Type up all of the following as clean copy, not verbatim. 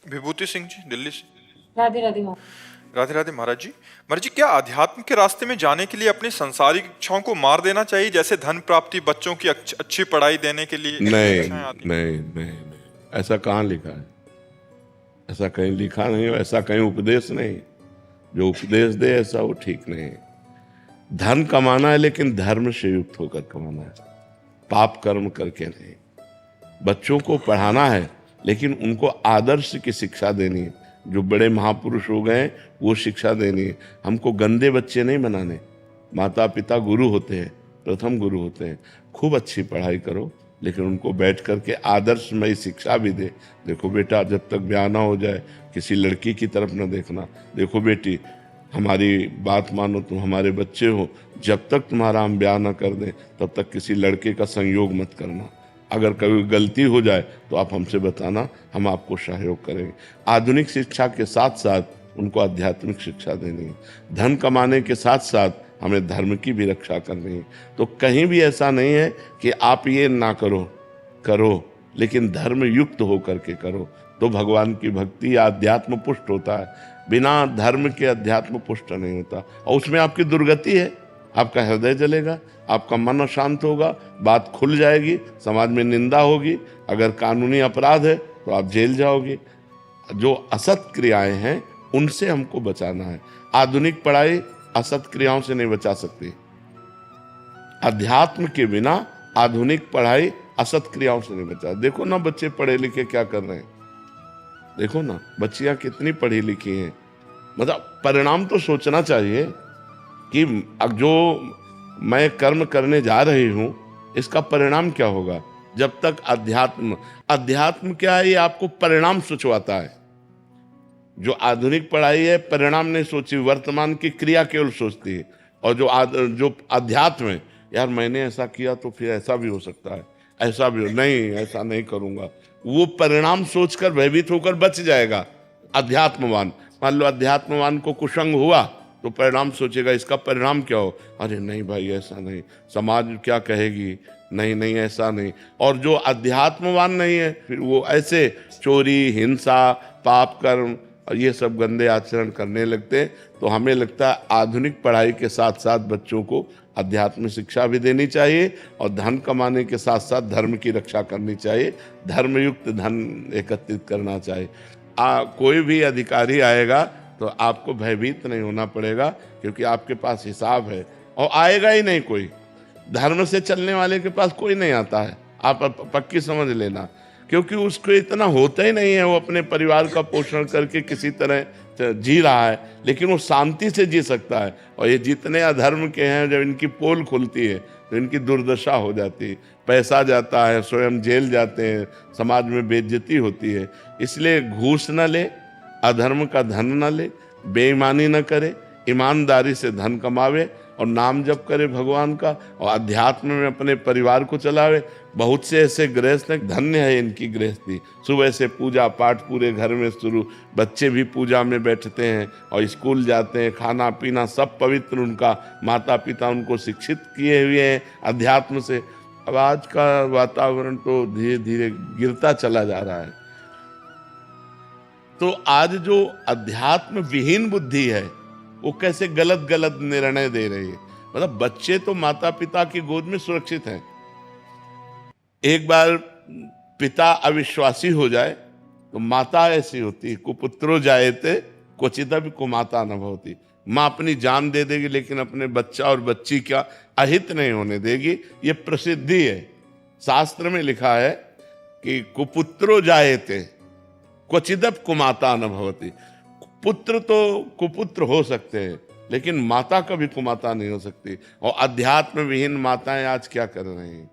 विभूति सिंह जी, दिल्ली से। राधे राधे माँ। राधे राधे महाराज जी। महाराज जी, क्या अध्यात्म के रास्ते में जाने के लिए अपनी सांसारिक इच्छाओं को मार देना चाहिए, जैसे धन प्राप्ति, बच्चों की अच्छी पढ़ाई देने के लिए नहीं इच्छाएं आती हैं? नहीं नहीं नहीं, ऐसा कहाँ लिखा है? ऐसा कहीं लिखा नहीं है, ऐसा कहीं उपदेश नहीं। जो उपदेश दे ऐसा वो ठीक नहीं। धन कमाना है लेकिन धर्म से युक्त होकर कमाना है, पाप कर्म करके नहीं। बच्चों को पढ़ाना है लेकिन उनको आदर्श की शिक्षा देनी है। जो बड़े महापुरुष हो गए वो शिक्षा देनी है। हमको गंदे बच्चे नहीं बनाने। माता पिता गुरु होते हैं, प्रथम गुरु होते हैं। खूब अच्छी पढ़ाई करो लेकिन उनको बैठ करके आदर्शमय शिक्षा भी दे। देखो बेटा, जब तक ब्याह ना हो जाए किसी लड़की की तरफ न देखना। देखो बेटी, हमारी बात मानो, तुम हमारे बच्चे हो, जब तक तुम्हारा हम ब्याह ना कर दें तब तक किसी लड़के का संयोग मत करना। अगर कभी गलती हो जाए तो आप हमसे बताना, हम आपको सहयोग करेंगे। आधुनिक शिक्षा के साथ साथ उनको आध्यात्मिक शिक्षा देनी है। धन कमाने के साथ साथ हमें धर्म की भी रक्षा करनी है। तो कहीं भी ऐसा नहीं है कि आप ये ना करो, करो लेकिन धर्म युक्त होकर के करो, तो भगवान की भक्ति अध्यात्म पुष्ट होता है। बिना धर्म के अध्यात्म पुष्ट नहीं होता, और उसमें आपकी दुर्गति है। आपका हृदय जलेगा, आपका मन अशांत होगा, बात खुल जाएगी, समाज में निंदा होगी। अगर कानूनी अपराध है तो आप जेल जाओगे। जो असत क्रियाएं हैं उनसे हमको बचाना है। आधुनिक पढ़ाई असत क्रियाओं से नहीं बचा सकती। अध्यात्म के बिना आधुनिक पढ़ाई असत क्रियाओं से नहीं बचा। देखो ना बच्चे पढ़े लिखे क्या कर रहे हैं, देखो ना बच्चियां कितनी पढ़ी लिखी हैं। मतलब परिणाम तो सोचना चाहिए कि अब जो मैं कर्म करने जा रही हूं इसका परिणाम क्या होगा। जब तक अध्यात्म क्या है, ये आपको परिणाम सोचवाता है। जो आधुनिक पढ़ाई है परिणाम नहीं सोची, वर्तमान की क्रिया केवल सोचती है। और जो अध्यात्म है, यार मैंने ऐसा किया तो फिर ऐसा भी हो सकता है, ऐसा भी हो, नहीं ऐसा नहीं करूंगा। वो परिणाम सोचकर भयभीत होकर बच जाएगा अध्यात्मवान। मान लो अध्यात्मवान को कुसंग हुआ तो परिणाम सोचेगा, इसका परिणाम क्या हो, अरे नहीं भाई ऐसा नहीं, समाज क्या कहेगी, नहीं नहीं ऐसा नहीं। और जो अध्यात्मवान नहीं है फिर वो ऐसे चोरी, हिंसा, पाप कर्म और ये सब गंदे आचरण करने लगते हैं। तो हमें लगता है आधुनिक पढ़ाई के साथ साथ बच्चों को अध्यात्म शिक्षा भी देनी चाहिए, और धन कमाने के साथ साथ धर्म की रक्षा करनी चाहिए। धर्मयुक्त धन एकत्रित करना चाहिए। कोई भी अधिकारी आएगा तो आपको भयभीत नहीं होना पड़ेगा, क्योंकि आपके पास हिसाब है, और आएगा ही नहीं कोई। धर्म से चलने वाले के पास कोई नहीं आता है, आप पक्की समझ लेना। क्योंकि उसको इतना होता ही नहीं है, वो अपने परिवार का पोषण करके किसी तरह जी रहा है, लेकिन वो शांति से जी सकता है। और ये जितने अधर्म के हैं, जब इनकी पोल खुलती है तो इनकी दुर्दशा हो जाती है। पैसा जाता है, स्वयं जेल जाते हैं, समाज में बेइज्जती होती है। इसलिए घूस न ले, अधर्म का धन न ले, बेईमानी न करे, ईमानदारी से धन कमावे और नाम जप करे भगवान का, और अध्यात्म में अपने परिवार को चलावे। बहुत से ऐसे गृहस्थ हैं, धन्य है इनकी गृहस्थी। सुबह से पूजा पाठ पूरे घर में शुरू, बच्चे भी पूजा में बैठते हैं और स्कूल जाते हैं, खाना पीना सब पवित्र, उनका माता पिता उनको शिक्षित किए हुए हैं अध्यात्म से। अब आज का वातावरण तो धीरे धीरे गिरता चला जा रहा है। तो आज जो अध्यात्म विहीन बुद्धि है वो कैसे गलत गलत निर्णय दे रही है। मतलब बच्चे तो माता पिता की गोद में सुरक्षित हैं। एक बार पिता अविश्वासी हो जाए तो माता ऐसी होती, कुपुत्रो जायते क्वचिदपि कुमाता न भवति। माँ अपनी जान दे देगी लेकिन अपने बच्चा और बच्ची का अहित नहीं होने देगी। ये प्रसिद्धि है, शास्त्र में लिखा है कि कुपुत्रो जायते क्वचिदपि कुमाता न भवति। पुत्र तो कुपुत्र हो सकते हैं लेकिन माता कभी कुमाता नहीं हो सकती। और अध्यात्म विहीन माताएं आज क्या कर रही हैं,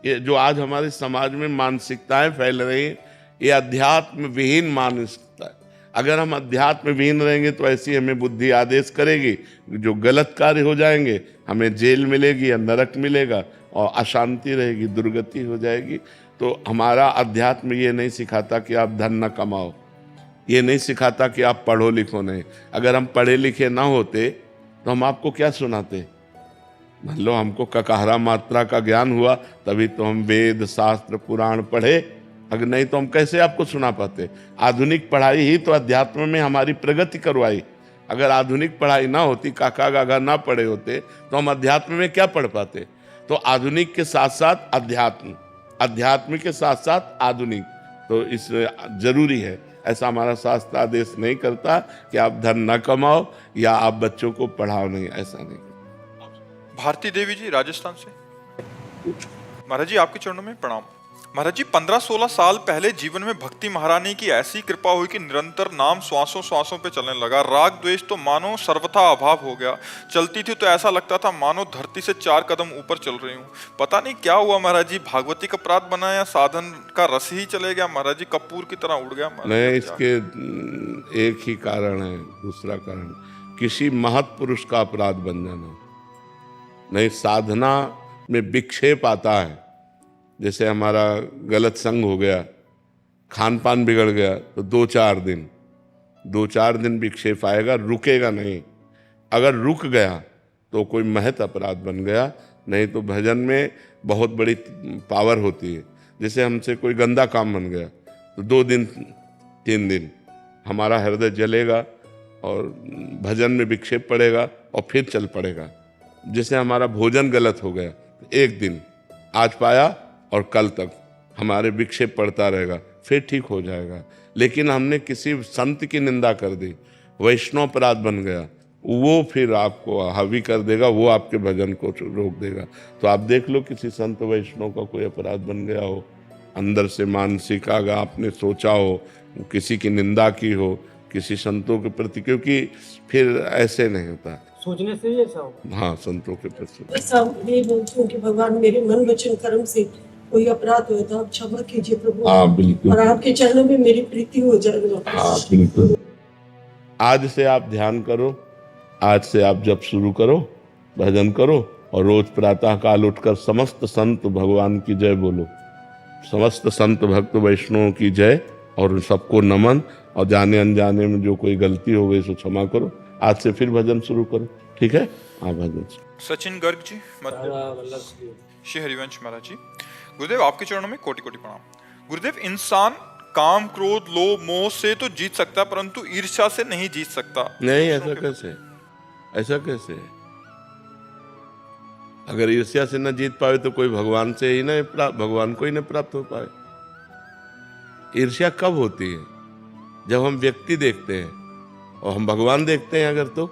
ये जो आज हमारे समाज में मानसिकताएं फैल रही हैं, ये अध्यात्म विहीन मानसिकता है। अगर हम अध्यात्म विहीन रहेंगे तो ऐसी हमें बुद्धि आदेश करेगी, जो गलत कार्य हो जाएंगे, हमें जेल मिलेगी या नरक मिलेगा, और अशांति रहेगी, दुर्गति हो जाएगी। तो हमारा अध्यात्म ये नहीं सिखाता कि आप धन न कमाओ, ये नहीं सिखाता कि आप पढ़ो लिखो नहीं। अगर हम पढ़े लिखे ना होते तो हम आपको क्या सुनाते। मान लो हमको ककाहरा मात्रा का ज्ञान हुआ तभी तो हम वेद शास्त्र पुराण पढ़े, अगर नहीं तो हम कैसे आपको सुना पाते। आधुनिक पढ़ाई ही तो अध्यात्म में हमारी प्रगति करवाई। अगर आधुनिक पढ़ाई ना होती, काका गागा ना पढ़े होते, तो हम अध्यात्म में क्या पढ़ पाते। तो आधुनिक के साथ साथ अध्यात्म, अध्यात्म के साथ साथ आधुनिक, तो इस जरूरी है। ऐसा हमारा शास्त्र आदेश नहीं करता कि आप धन न कमाओ या आप बच्चों को पढ़ाओ नहीं, ऐसा नहीं। भारती देवी जी राजस्थान से। महाराज जी आपके चरणों में प्रणाम। महाराज जी 15-16 साल पहले जीवन में भक्ति महारानी की ऐसी कृपा हुई कि निरंतर नाम श्वासों श्वासों पे चलने लगा। राग द्वेष तो मानो सर्वथा अभाव हो गया। चलती थी तो ऐसा लगता था मानो धरती से 4 कदम ऊपर चल रही हूँ। पता नहीं क्या हुआ महाराज जी, भागवती का अपराध बना या साधन का रस ही चले गया महाराज जी, कपूर की तरह उड़ गया। नहीं, इसके एक ही कारण है। दूसरा कारण किसी महत् पुरुष का अपराध बन जाना। नहीं, साधना में विक्षेप आता है। जैसे हमारा गलत संग हो गया, खान पान बिगड़ गया, तो 2-4 दिन विक्षेप आएगा, रुकेगा नहीं। अगर रुक गया तो कोई महत अपराध बन गया। नहीं तो भजन में बहुत बड़ी पावर होती है। जैसे हमसे कोई गंदा काम बन गया तो 2 दिन 3 दिन हमारा हृदय जलेगा और भजन में विक्षेप पड़ेगा और फिर चल पड़ेगा। जैसे हमारा भोजन गलत हो गया, 1 दिन आज पाया और कल तक हमारे विक्षेप पड़ता रहेगा, फिर ठीक हो जाएगा। लेकिन हमने किसी संत की निंदा कर दी, वैष्णव अपराध बन गया, वो फिर आपको हावी कर देगा, वो आपके भजन को रोक देगा। तो आप देख लो किसी संत वैष्णव का कोई अपराध बन गया हो, अंदर से मानसिक आगा आपने सोचा हो, किसी की निंदा की हो किसी संतों के प्रति, क्योंकि फिर ऐसे नहीं होता। सोचने से ही ऐसा होगा। हाँ, संतों के प्रति ऐसा नहीं बोलती हूँ कि भगवान मेरे मन वचन कर्म से कोई अपराध हुआ तो आप क्षमा कीजिए प्रभु। हाँ बिल्कुल, और आपके चरणों में मेरी प्रीति हो जाए। हाँ बिल्कुल। आज से आप ध्यान करो, आज से आप जप शुरू करो, भजन करो और रोज प्रातः काल उठकर समस्त संत भगवान की जय बोलो, समस्त संत भक्त वैष्णव की जय और सबको नमन। और जाने अनजाने में जो कोई गलती हो गई सो क्षमा करो। आज से फिर भजन शुरू करो, ठीक है। हाँ, भजन। सचिन गर्ग जी, श्री हरिवंश महाराज जी। गुरुदेव आपके चरणों में कोटि कोटि प्रणाम। गुरुदेव, इंसान काम क्रोध लोभ मोह से तो जीत सकता है परंतु ईर्ष्या से नहीं जीत सकता। नहीं, ऐसा कैसे, ऐसा कैसे? अगर ईर्ष्या से न जीत पाए तो कोई भगवान से ही न भगवान को ही न प्राप्त हो पाए। ईर्ष्या कब होती है? जब हम व्यक्ति देखते हैं और हम भगवान देखते हैं। अगर तो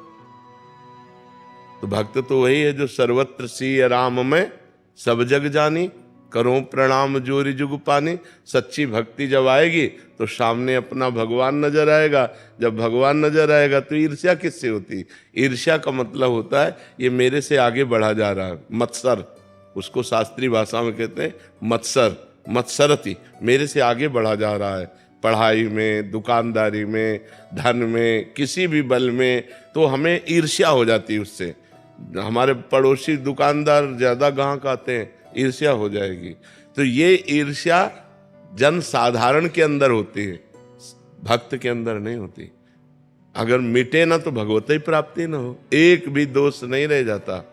भक्त तो वही है जो सर्वत्र सिय राम में सब जग जानी, करो प्रणाम जोरी जुग पानी। सच्ची भक्ति जब आएगी तो सामने अपना भगवान नजर आएगा। जब भगवान नजर आएगा तो ईर्ष्या किससे होती? ईर्ष्या का मतलब होता है ये मेरे से आगे बढ़ा जा रहा है, मत्सर, उसको शास्त्रीय भाषा में कहते हैं मत्सर, मत्सरति, मेरे से आगे बढ़ा जा रहा है पढ़ाई में, दुकानदारी में, धन में, किसी भी बल में, तो हमें ईर्ष्या हो जाती है उससे। हमारे पड़ोसी दुकानदार ज़्यादा ग्राहक आते हैं, ईर्ष्या हो जाएगी। तो ये ईर्ष्या जन साधारण के अंदर होती है, भक्त के अंदर नहीं होती। अगर मिटे ना तो भगवती प्राप्ति ना हो, एक भी दोष नहीं रह जाता,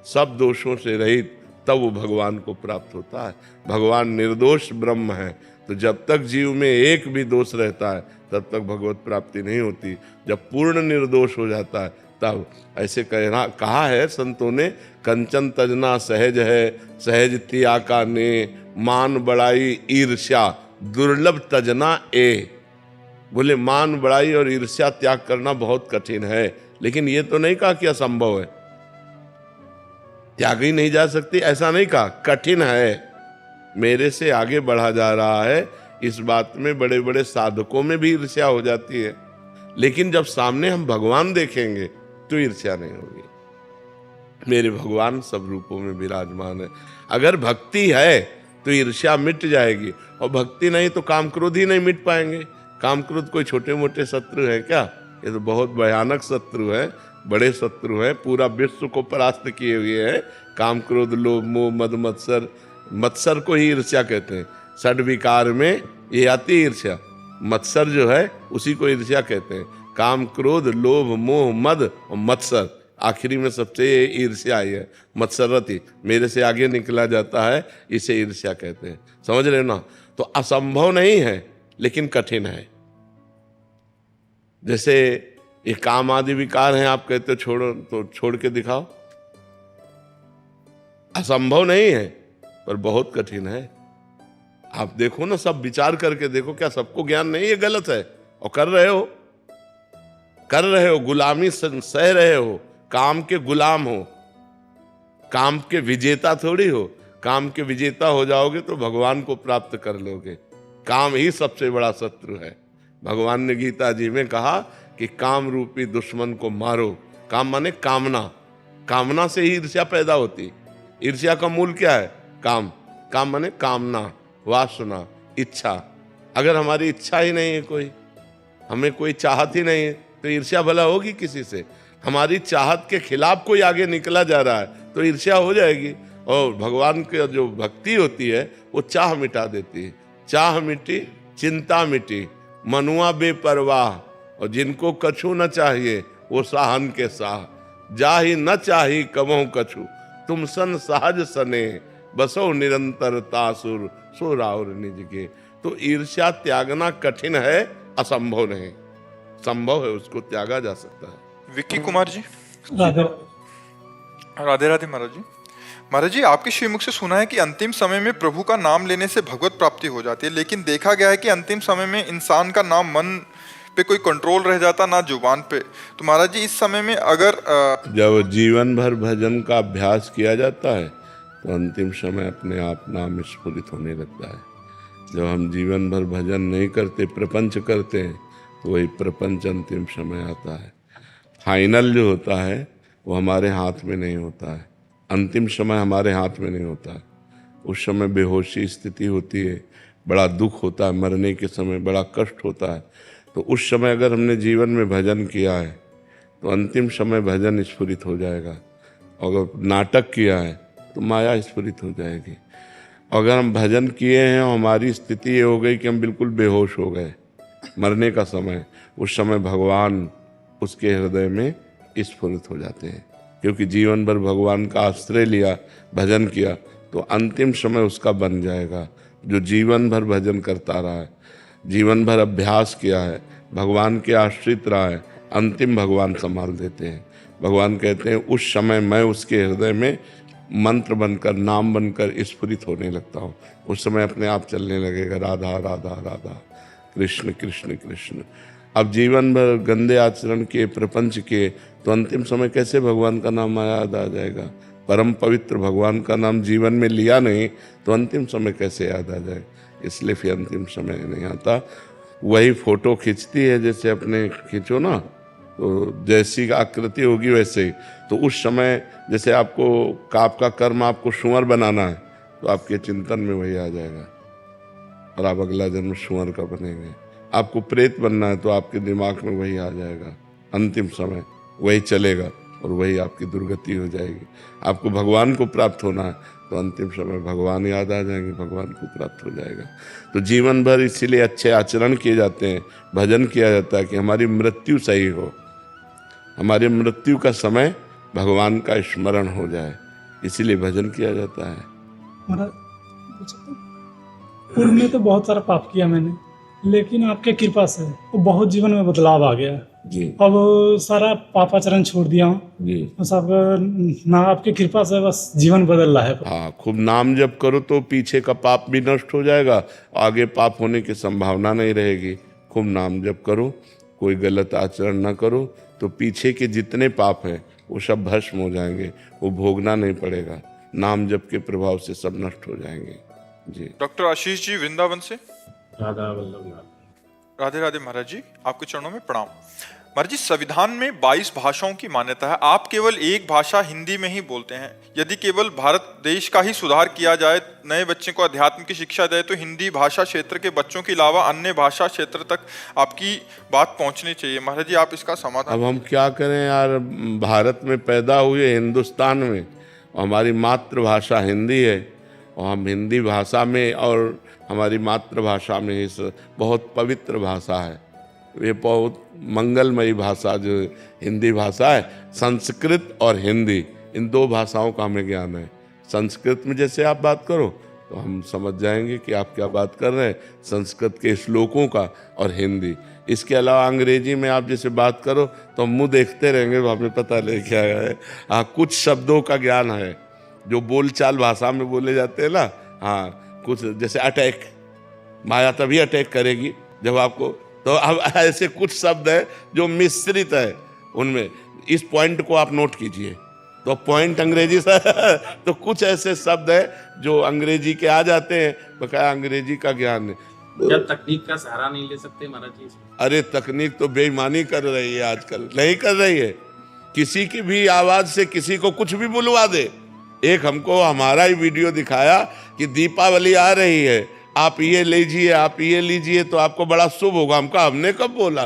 सब दोषों से रहित, तब वो भगवान को प्राप्त होता है। भगवान निर्दोष ब्रह्म है, तो जब तक जीव में एक भी दोष रहता है तब तक भगवत प्राप्ति नहीं होती। जब पूर्ण निर्दोष हो जाता है तब, ऐसे कहा है संतों ने, कंचन तजना सहज है, सहज तिया का ने, मान बड़ाई ईर्ष्या दुर्लभ तजना ए। बोले मान बड़ाई और ईर्ष्या त्याग करना बहुत कठिन है, लेकिन ये तो नहीं कहा कि असंभव है, त्याग ही नहीं जा सकती, ऐसा नहीं कहा, कठिन है। मेरे से आगे बढ़ा जा रहा है, इस बात में बड़े बड़े साधकों में भी ईर्ष्या हो जाती है, लेकिन जब सामने हम भगवान देखेंगे तो ईर्ष्या नहीं होगी। मेरे भगवान सब रूपों में विराजमान है। अगर भक्ति है तो ईर्ष्या मिट जाएगी, और भक्ति नहीं तो काम क्रोध ही नहीं मिट पाएंगे। काम क्रोध कोई छोटे मोटे शत्रु है क्या? ये तो बहुत भयानक शत्रु है, बड़े शत्रु है, पूरा विश्व को परास्त किए हुए हैं। काम क्रोध लोभ मोह मद मत्सर, मत्सर को ही ईर्ष्या कहते हैं। षड विकार में ये आती ईर्ष्या, मत्सर जो है उसी को ईर्ष्या कहते हैं। काम क्रोध लोभ मोह मद और मत्सर, आखिरी में सबसे ईर्ष्या आई है, मत्सरति, मेरे से आगे निकला जाता है, इसे ईर्ष्या कहते हैं। समझ रहे हो ना? तो असंभव नहीं है लेकिन कठिन है। जैसे ये काम आदि विकार हैं, आप कहते हो छोड़ो तो छोड़ के दिखाओ, असंभव नहीं है पर बहुत कठिन है। आप देखो ना, सब विचार करके देखो, क्या सबको ज्ञान नहीं है गलत है और कर रहे हो, गुलामी सह रहे हो, काम के गुलाम हो, काम के विजेता थोड़ी हो। काम के विजेता हो जाओगे तो भगवान को प्राप्त कर लोगे। काम ही सबसे बड़ा शत्रु है। भगवान ने गीता जी में कहा कि काम रूपी दुश्मन को मारो। काम माने कामना, कामना से ही ईर्ष्या पैदा होती। ईर्ष्या का मूल क्या है? काम। काम माने कामना, वासना, इच्छा। अगर हमारी इच्छा ही नहीं है, कोई हमें कोई चाहत ही नहीं है, तो ईर्ष्या भला होगी किसी से? हमारी चाहत के खिलाफ कोई आगे निकला जा रहा है तो ईर्ष्या हो जाएगी। और भगवान की जो भक्ति होती है वो चाह मिटा देती है। चाह मिटी, चिंता मिटी, मनुआ बेपरवाह। और जिनको कछु न चाहिए वो साहन के साह। जाहि न चाही कमो कछु, तुम सन सहज सने, बसो निरंतर तासुर सो राउर निज के। तो ईर्ष्या त्यागना कठिन है, असंभव नहीं। संभव है, उसको त्यागा जा सकता है। विक्की कुमार जी। राधे राधे राधे महाराज जी। महाराज जी, आपके श्रीमुख से सुना है कि अंतिम समय में प्रभु का नाम लेने से भगवत प्राप्ति हो जाती है, लेकिन देखा गया है कि अंतिम समय में इंसान का नाम मन पे कोई कंट्रोल रह जाता, ना जुबान पे। तो महाराज जी, इस समय में अगर जब जीवन भर भजन का अभ्यास किया जाता है तो अंतिम समय अपने आप नाम स्फुरित होने लगता है। जब हम जीवन भर भजन नहीं करते, प्रपंच करते हैं, तो वही प्रपंच अंतिम समय आता है। फाइनल जो होता है वो हमारे हाथ में नहीं होता है। अंतिम समय हमारे हाथ में नहीं होता है। उस समय बेहोशी स्थिति होती है, बड़ा दुख होता है, मरने के समय बड़ा कष्ट होता है। तो उस समय अगर हमने जीवन में भजन किया है तो अंतिम समय भजन स्फुरित हो जाएगा। अगर नाटक किया है तो माया स्फुरित हो जाएगी। अगर हम भजन किए हैं और हमारी स्थिति ये हो गई कि हम बिल्कुल बेहोश हो गए, मरने का समय, उस समय भगवान उसके हृदय में स्फुरित हो जाते हैं। क्योंकि जीवन भर भगवान का आश्रय लिया, भजन किया, तो अंतिम समय उसका बन जाएगा। जो जीवन भर भजन करता रहा है, जीवन भर अभ्यास किया है, भगवान के आश्रित रहा है, अंतिम भगवान संभाल देते हैं। भगवान कहते हैं उस समय मैं उसके हृदय में मंत्र बनकर, नाम बनकर स्फुरित होने लगता हूँ। उस समय अपने आप चलने लगेगा, राधा राधा राधा, कृष्ण कृष्ण कृष्ण। अब जीवन भर गंदे आचरण के, प्रपंच के, तो अंतिम समय कैसे भगवान का नाम याद आ जाएगा? परम पवित्र भगवान का नाम जीवन में लिया नहीं तो अंतिम समय कैसे याद आ जाए? इसलिए फिर अंतिम समय नहीं आता। वही फोटो खींचती है, जैसे अपने खींचो ना, तो जैसी आकृति होगी वैसे ही। तो उस समय जैसे आपका कर्म आपको सुअर बनाना है तो आपके चिंतन में वही आ जाएगा और आप अगला जन्म सुअर का बनेंगे। आपको प्रेत बनना है तो आपके दिमाग में वही आ जाएगा। अंतिम समय वही चलेगा और वही आपकी दुर्गति हो जाएगी। आपको भगवान को प्राप्त होना है तो अंतिम समय भगवान याद आ जाएंगे, भगवान को प्राप्त हो जाएगा। तो जीवन भर इसीलिए अच्छे आचरण किए जाते हैं, भजन किया जाता है कि हमारी मृत्यु सही हो, हमारी मृत्यु का समय भगवान का स्मरण हो जाए, इसीलिए भजन किया जाता है। पूर्व में तो बहुत सारा पाप किया मैंने, लेकिन आपके कृपा से तो बहुत जीवन में बदलाव आ गया जी। अब सारा पापाचरण छोड़ दिया हूँ जी। बस अब ना आपकी कृपा से बस जीवन बदल रहा है। हाँ, खूब नाम जप करो तो पीछे का पाप भी नष्ट हो जाएगा, आगे पाप होने की संभावना नहीं रहेगी। खूब नाम जप करो, कोई गलत आचरण ना करो, तो पीछे के जितने पाप हैं वो सब भस्म हो जाएंगे, वो भोगना नहीं पड़ेगा। नाम जप के प्रभाव से सब नष्ट हो जाएंगे। जी। डॉक्टर आशीष जी वृंदावन से। राधा वल्लभ। राधे राधे महाराज जी, आपके चरणों में प्रणाम। महाराज जी, संविधान में 22 भाषाओं की मान्यता है, आप केवल एक भाषा हिंदी में ही बोलते हैं। यदि केवल भारत देश का ही सुधार किया जाए, नए बच्चे को अध्यात्म की शिक्षा दे, तो हिंदी भाषा क्षेत्र के बच्चों के अलावा अन्य भाषा क्षेत्र तक आपकी बात पहुंचनी चाहिए। महाराज जी, आप इसका समाधान। अब हम क्या करें यार, भारत में पैदा हुए, हिंदुस्तान में, और हमारी मातृभाषा हिंदी है, और हम हिंदी भाषा में और हमारी मातृभाषा में इस बहुत पवित्र भाषा है, ये बहुत मंगलमयी भाषा जो हिंदी भाषा है। संस्कृत और हिंदी, इन दो भाषाओं का हमें ज्ञान है। संस्कृत में जैसे आप बात करो तो हम समझ जाएंगे कि आप क्या बात कर रहे हैं, संस्कृत के श्लोकों का और हिंदी। इसके अलावा अंग्रेजी में आप जैसे बात करो तो हम मुंह देखते रहेंगे, तो हमें पता नहीं क्या है। हाँ, कुछ शब्दों का ज्ञान है जो बोलचाल भाषा में बोले जाते हैं ना। हाँ, कुछ जैसे अटैक, माया तभी अटैक करेगी जब आपको, तो अब ऐसे कुछ शब्द है जो मिश्रित है उनमें। इस पॉइंट को आप नोट कीजिए। तो पॉइंट अंग्रेजी से तो कुछ ऐसे शब्द है जो अंग्रेजी के आ जाते हैं, बकाया अंग्रेजी का ज्ञान है। जब तकनीक का सहारा नहीं ले सकते महाराज जी इसमें? अरे तकनीक तो बेईमानी कर रही है आजकल, नहीं कर रही है। किसी की भी आवाज से किसी को कुछ भी बुलवा दे। एक हमको हमारा ही वीडियो दिखाया कि दीपावली आ रही है, आप ये लीजिए, आप ये लीजिए तो आपको बड़ा शुभ होगा। हमने कब बोला?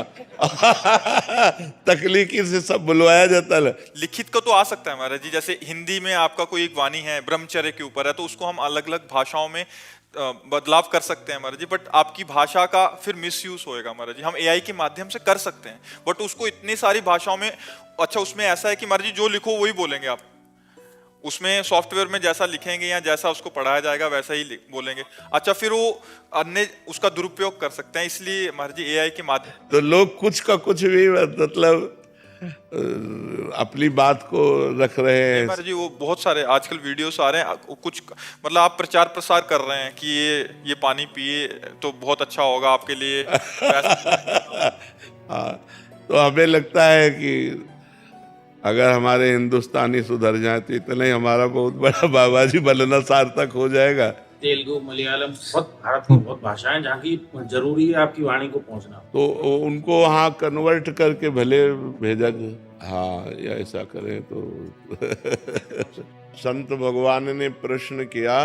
तकनीकी से सब बुलवाया जाता है। लिखित को तो आ सकता है महाराज जी, जैसे हिंदी में आपका कोई एक वाणी है ब्रह्मचर्य के ऊपर है, तो उसको हम अलग अलग भाषाओं में बदलाव कर सकते हैं महाराज जी। बट आपकी भाषा का फिर मिसयूज होएगा महाराज जी। हम एआई के माध्यम से कर सकते हैं, बट उसको इतनी सारी भाषाओं में, अच्छा उसमें ऐसा है कि महाराज जी जो लिखो वही बोलेंगे आप, उसमें सॉफ्टवेयर में जैसा लिखेंगे या जैसा उसको पढ़ाया जाएगा वैसा ही बोलेंगे। अच्छा, फिर वो अन्य उसका दुरुपयोग कर सकते हैं, इसलिए महाराज जी एआई के माध्यम। तो लोग कुछ का कुछ भी मतलब अपनी बात को रख रहे हैं महाराज जी। वो बहुत सारे आजकल वीडियोस आ रहे हैं, कुछ मतलब आप प्रचार प्रसार कर रहे हैं कि ये पानी पिए तो बहुत अच्छा होगा आपके लिए। हाँ, तो हमें लगता है कि अगर हमारे हिंदुस्तानी सुधर जाए तो इतना ही हमारा बहुत बड़ा बाबा जी बनना सार्थक हो जाएगा। तेलुगु, मलयालम, बहुत भारत की बहुत भाषाएं जहाँ की जरूरी है आपकी वाणी को पहुंचना, तो उनको वहाँ कन्वर्ट करके भले भेजा जाए। हाँ, या ऐसा करें तो संत भगवान ने प्रश्न किया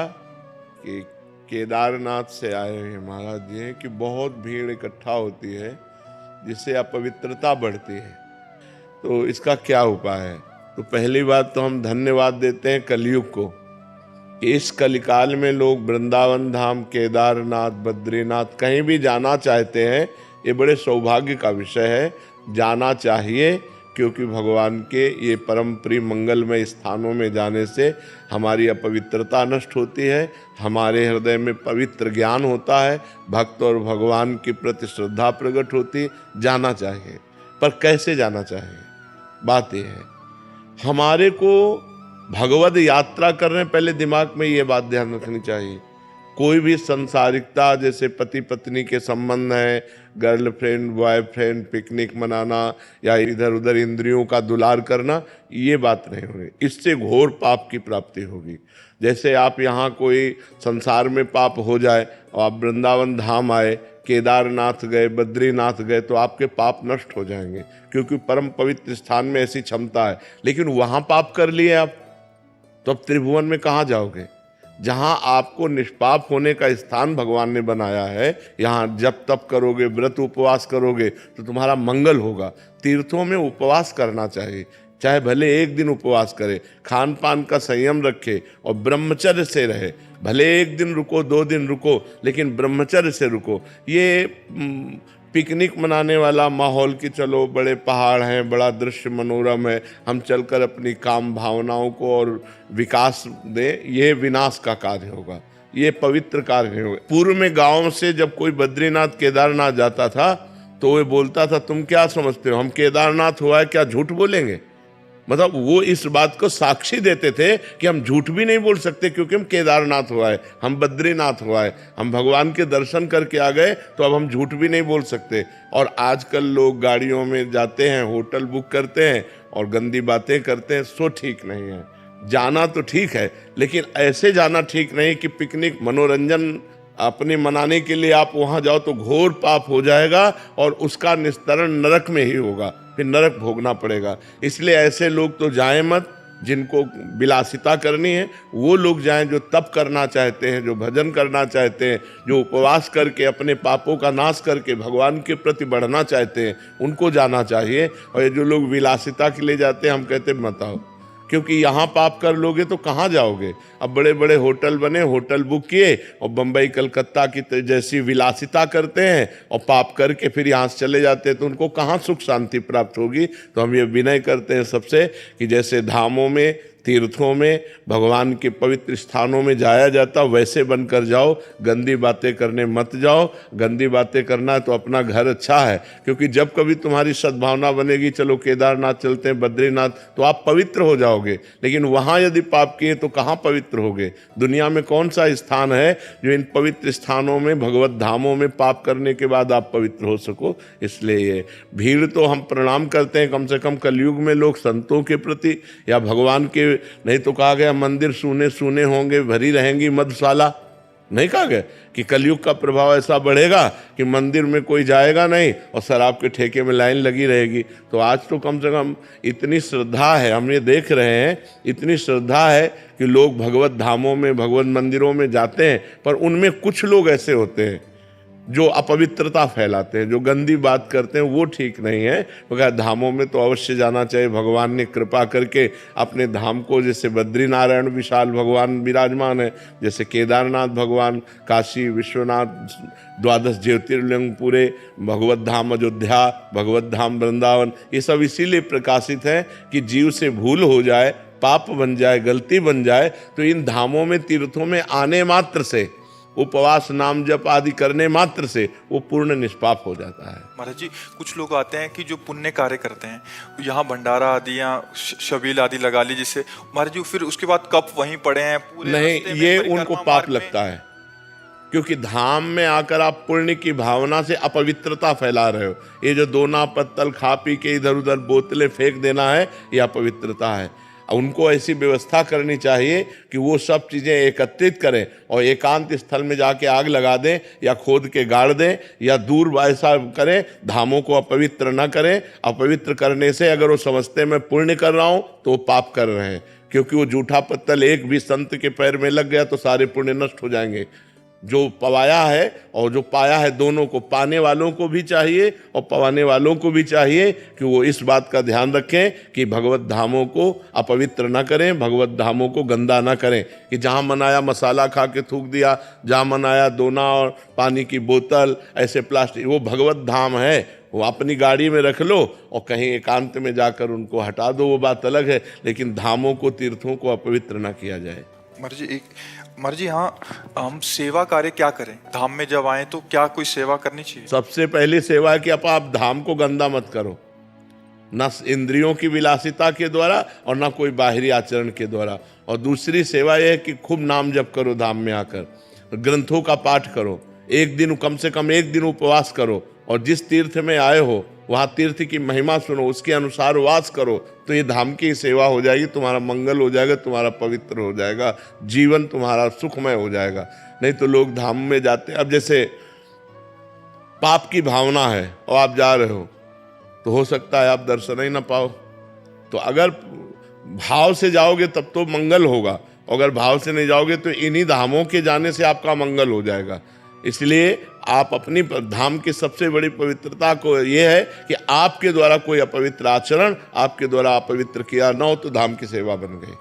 कि केदारनाथ से आए हैं महाराज जी कि बहुत भीड़ इकट्ठा होती है जिससे अपवित्रता बढ़ती है, तो इसका क्या उपाय है? तो पहली बात तो हम धन्यवाद देते हैं कलयुग को कि इस कलिकाल में लोग वृंदावन धाम, केदारनाथ, बद्रीनाथ कहीं भी जाना चाहते हैं। ये बड़े सौभाग्य का विषय है, जाना चाहिए, क्योंकि भगवान के ये परम प्रिय मंगलमय स्थानों में जाने से हमारी अपवित्रता नष्ट होती है, हमारे हृदय में पवित्र ज्ञान होता है, भक्त और भगवान के प्रति श्रद्धा प्रकट होती। जाना चाहिए, पर कैसे जाना चाहिए? बात यह है, हमारे को भगवद यात्रा कर रहे हैं, पहले दिमाग में ये बात ध्यान रखनी चाहिए। कोई भी संसारिकता, जैसे पति पत्नी के संबंध है, गर्लफ्रेंड बॉयफ्रेंड, पिकनिक मनाना या इधर उधर इंद्रियों का दुलार करना, ये बात नहीं होगी। इससे घोर पाप की प्राप्ति होगी। जैसे आप यहाँ कोई संसार में पाप हो जाए और आप वृंदावन धाम आए, केदारनाथ गए, बद्रीनाथ गए, तो आपके पाप नष्ट हो जाएंगे, क्योंकि परम पवित्र स्थान में ऐसी क्षमता है। लेकिन वहाँ पाप कर लिए आप, तो अब त्रिभुवन में कहाँ जाओगे? जहाँ आपको निष्पाप होने का स्थान भगवान ने बनाया है, यहाँ जब तप करोगे, व्रत उपवास करोगे तो तुम्हारा मंगल होगा। तीर्थों में उपवास करना चाहिए, चाहे भले एक दिन उपवास करे, खान पान का संयम रखे और ब्रह्मचर्य से रहे। भले एक दिन रुको, 2 दिन रुको, लेकिन ब्रह्मचर्य से रुको। ये पिकनिक मनाने वाला माहौल कि चलो बड़े पहाड़ हैं, बड़ा दृश्य मनोरम है, हम चलकर अपनी काम भावनाओं को और विकास दें, ये विनाश का कार्य होगा, ये पवित्र कार्य नहीं होगा। पूर्व में गांव से जब कोई बद्रीनाथ केदारनाथ जाता था तो वो बोलता था, तुम क्या समझते हो हम केदारनाथ हुआ है, क्या झूठ बोलेंगे? मतलब वो इस बात को साक्षी देते थे कि हम झूठ भी नहीं बोल सकते, क्योंकि हम केदारनाथ हुआ है, हम बद्रीनाथ हुआ है, हम भगवान के दर्शन करके आ गए, तो अब हम झूठ भी नहीं बोल सकते। और आजकल लोग गाड़ियों में जाते हैं, होटल बुक करते हैं और गंदी बातें करते हैं, सो ठीक नहीं है। जाना तो ठीक है, लेकिन ऐसे जाना ठीक नहीं कि पिकनिक मनोरंजन अपने मनाने के लिए आप वहाँ जाओ तो घोर पाप हो जाएगा और उसका निस्तरण नरक में ही होगा, फिर नरक भोगना पड़ेगा। इसलिए ऐसे लोग तो जाएं मत। जिनको विलासिता करनी है वो लोग जाएं, जो तप करना चाहते हैं, जो भजन करना चाहते हैं, जो उपवास करके अपने पापों का नाश करके भगवान के प्रति बढ़ना चाहते हैं, उनको जाना चाहिए। और ये जो लोग विलासिता के लिए जाते हैं, हम कहते मत आओ, क्योंकि यहाँ पाप कर लोगे तो कहाँ जाओगे? अब बड़े बड़े होटल बने, होटल बुक किए और बम्बई कलकत्ता की जैसी विलासिता करते हैं और पाप करके फिर यहाँ से चले जाते हैं, तो उनको कहाँ सुख शांति प्राप्त होगी? तो हम ये विनय करते हैं सबसे कि जैसे धामों में तीर्थों में, भगवान के पवित्र स्थानों में जाया जाता, वैसे बनकर जाओ। गंदी बातें करने मत जाओ। गंदी बातें करना है तो अपना घर अच्छा है, क्योंकि जब कभी तुम्हारी सद्भावना बनेगी, चलो केदारनाथ चलते हैं, बद्रीनाथ, तो आप पवित्र हो जाओगे। लेकिन वहाँ यदि पाप किए तो कहाँ पवित्र होगे? दुनिया में कौन सा स्थान है जो इन पवित्र स्थानों में, भगवत धामों में पाप करने के बाद आप पवित्र हो सको? इसलिए ये भीड़ तो हम प्रणाम करते हैं, कम से कम कलयुग में लोग संतों के प्रति या भगवान के, नहीं तो कहा गया मंदिर सूने सूने होंगे, भरी रहेंगी मधुशाला, नहीं कहा गया कि कलयुग का प्रभाव ऐसा बढ़ेगा कि मंदिर में कोई जाएगा नहीं और शराब के ठेके में लाइन लगी रहेगी। तो आज तो कम से कम इतनी श्रद्धा है, हम ये देख रहे हैं, इतनी श्रद्धा है कि लोग भगवत धामों में, भगवत मंदिरों में जाते हैं, पर उनमें कुछ लोग ऐसे होते हैं जो अपवित्रता फैलाते हैं, जो गंदी बात करते हैं, वो ठीक नहीं है। मगर धामों में तो अवश्य जाना चाहिए। भगवान ने कृपा करके अपने धाम को, जैसे बद्रीनारायण विशाल भगवान विराजमान है, जैसे केदारनाथ भगवान, काशी विश्वनाथ, 12 ज्योतिर्लिंग पूरे, भगवत धाम अयोध्या, भगवत धाम वृंदावन, ये सब इसीलिए प्रकाशित है कि जीव से भूल हो जाए, पाप बन जाए, गलती बन जाए, तो इन धामों में, तीर्थों में आने मात्र से, उपवास, नाम जप आदि करने मात्र से वो पूर्ण निष्पाप हो जाता है। महाराज जी, कुछ लोग आते हैं कि जो पुण्य कार्य करते हैं, यहाँ भंडारा आदि या शबील आदि लगा ली, जिससे महाराज जी फिर उसके बाद कब वहीं पड़े हैं पूरे नहीं, रास्ते में, ये परिक्रमा उनको मार्ग पाप में। लगता है, क्योंकि धाम में आकर आप पुण्य की भावना से अपवित्रता फैला रहे हो। ये जो दोना पत्तल खा पी के इधर उधर बोतलें फेंक देना है, ये अपवित्रता है। उनको ऐसी व्यवस्था करनी चाहिए कि वो सब चीज़ें एकत्रित करें और एकांत स्थल में जाके आग लगा दें या खोद के गाड़ दें या दूर ऐसा करें, धामों को अपवित्र न करें। अपवित्र करने से अगर वो समझते मैं पुण्य कर रहा हूँ तो वो पाप कर रहे हैं, क्योंकि वो जूठा पत्तल एक भी संत के पैर में लग गया तो सारे पुण्य नष्ट हो जाएंगे। जो पवाया है और जो पाया है, दोनों को, पाने वालों को भी चाहिए और पवाने वालों को भी चाहिए कि वो इस बात का ध्यान रखें कि भगवत धामों को अपवित्र ना करें, भगवत धामों को गंदा ना करें। कि जहाँ मन आया मसाला खा के थूक दिया, जहाँ मन आया दोना और पानी की बोतल, ऐसे प्लास्टिक, वो भगवत धाम है, वो अपनी गाड़ी में रख लो और कहीं एकांत में जाकर उनको हटा दो, वो बात अलग है। लेकिन धामों को, तीर्थों को अपवित्र ना किया जाए। महाराज जी, हाँ, हम सेवा कार्य क्या करें? धाम में जब आए तो क्या कोई सेवा करनी चाहिए? सबसे पहली सेवा है कि आप धाम को गंदा मत करो, ना इंद्रियों की विलासिता के द्वारा और ना कोई बाहरी आचरण के द्वारा। और दूसरी सेवा यह है कि खूब नाम जप करो, धाम में आकर ग्रंथों का पाठ करो, एक दिन, कम से कम एक दिन उपवास करो, और जिस तीर्थ में आए हो वहाँ तीर्थ की महिमा सुनो, उसके अनुसार वास करो, तो ये धाम की सेवा हो जाएगी, तुम्हारा मंगल हो जाएगा, तुम्हारा पवित्र हो जाएगा, जीवन तुम्हारा सुखमय हो जाएगा। नहीं तो लोग धाम में जाते, अब जैसे पाप की भावना है और आप जा रहे हो तो हो सकता है आप दर्शन ही ना पाओ। तो अगर भाव से जाओगे तब तो मंगल होगा, अगर भाव से नहीं जाओगे तो इन्हीं धामों के जाने से आपका मंगल हो जाएगा। इसलिए आप अपनी धाम की सबसे बड़ी पवित्रता को ये है कि आपके द्वारा कोई अपवित्र आचरण, आपके द्वारा अपवित्र किया न हो तो धाम की सेवा बन गई।